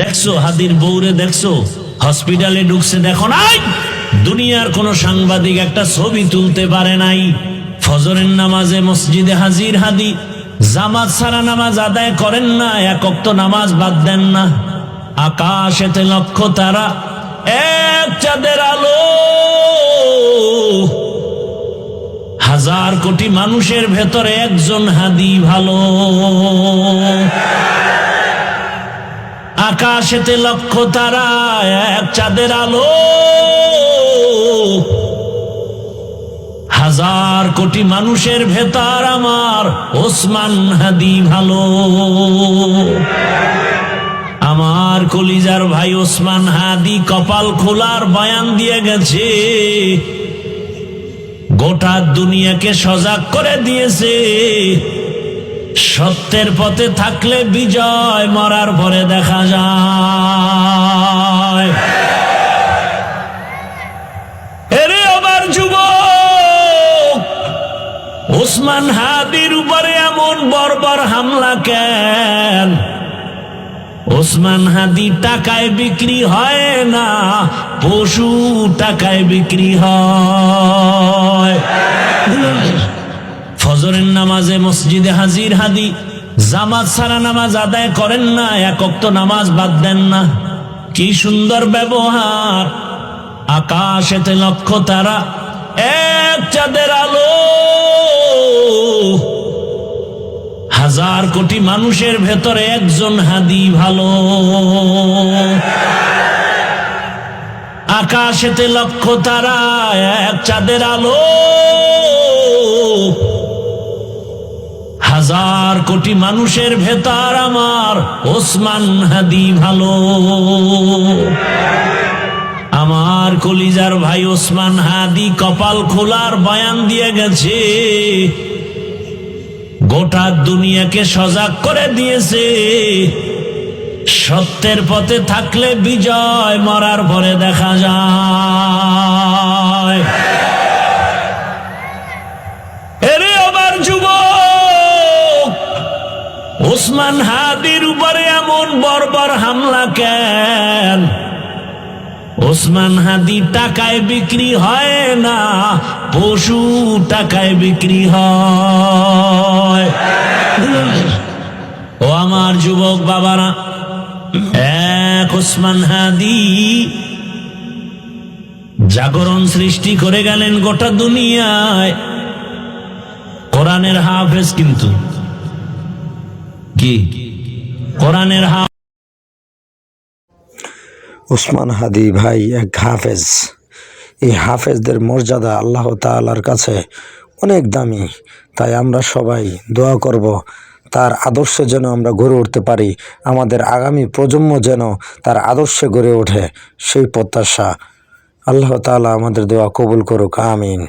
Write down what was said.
দেখছো হাদির বউরে দেখছো হসপিটালে ঢুকছে, দেখো নাই? দুনিয়ার কোন সাংবাদিক একটা ছবি তুলতে পারে নাই। ফজরের নামাজে মসজিদে হাজির হাদি, জামাত ছাড়া নামাজ আদায় করেন না, এক ওয়াক্ত নামাজ বাদ দেন না। আকাশেতে লক্ষ তারা, এক চাঁদের আলো, হাজার কোটি মানুষের ভেতরে একজন হাদি ভালো। আকাশেতে লক্ষ তারা, এক চাঁদের আলো, হাজার কোটি মানুষের ভেতর আমার ওসমান হাদি ভালো। আমার কলিজার ভাই ওসমান হাদি কপাল খোলার বয়ান দিয়ে গেছে, গোটা দুনিয়াকে সজাগ করে দিয়েছে। সত্যের পথে থাকলে বিজয়, মরার পরে দেখা যায়। এরে আমার যুবক, ওসমান হাদির উপরে এমন বর্বর হামলা কেন? ওসমান হাদি টাকায় বিক্রি হয় না, পশু টাকায় বিক্রি হয়। ফজরের নামাজে মসজিদে হাজির হাদি, জামাত ছাড়া নামাজ আদায় করেন না, এক ওয়াক্ত নামাজ বাদ দেন না। কি সুন্দর ব্যবহার! আকাশেতে লক্ষ তারা, এক চাঁদের আলো, হাজার কোটি মানুষের ভেতরে একজন হাদি ভালো। আকাশেতে লক্ষ তারা, এক চাঁদের আলো, হাজার কোটি মানুষের ভেতর আমার ওসমান হাদি ভালো। আমার কলিজার ভাই ওসমান হাদি কপাল খোলার বয়ান দিয়ে গেছে, গোটা দুনিয়াকে সজাগ করে দিয়েছে। সত্যের পথে থাকলে বিজয়, মরার পরে দেখা যায়। এরে আমার যুবক, ওসমান হাদির উপরে এমন বর্বর হামলা কেন? ওসমান হাদি টাকায় বিক্রি হয় না, পশু টাকায় বিক্রি হয়। ও আমার যুবক বাবারা, এক ওসমান হাদি জাগরণ সৃষ্টি করে গেলেন গোটা দুনিয়ায়। কোরআনের হাফেজ, কিন্তু কি কোরআনের ওসমান হাদি ভাই এক হাফেজ। এই হাফেজদের মর্যাদা আল্লাহ তাআলার কাছে অনেক দামি। তাই আমরা সবাই দোয়া করব তার আদর্শে যেন আমরা গড়ে উঠতে পারি, আমাদের আগামী প্রজন্ম যেন তার আদর্শে গড়ে ওঠে, সেই প্রত্যাশা। আল্লাহ তাআলা আমাদের দোয়া কবুল করুক, আমিন।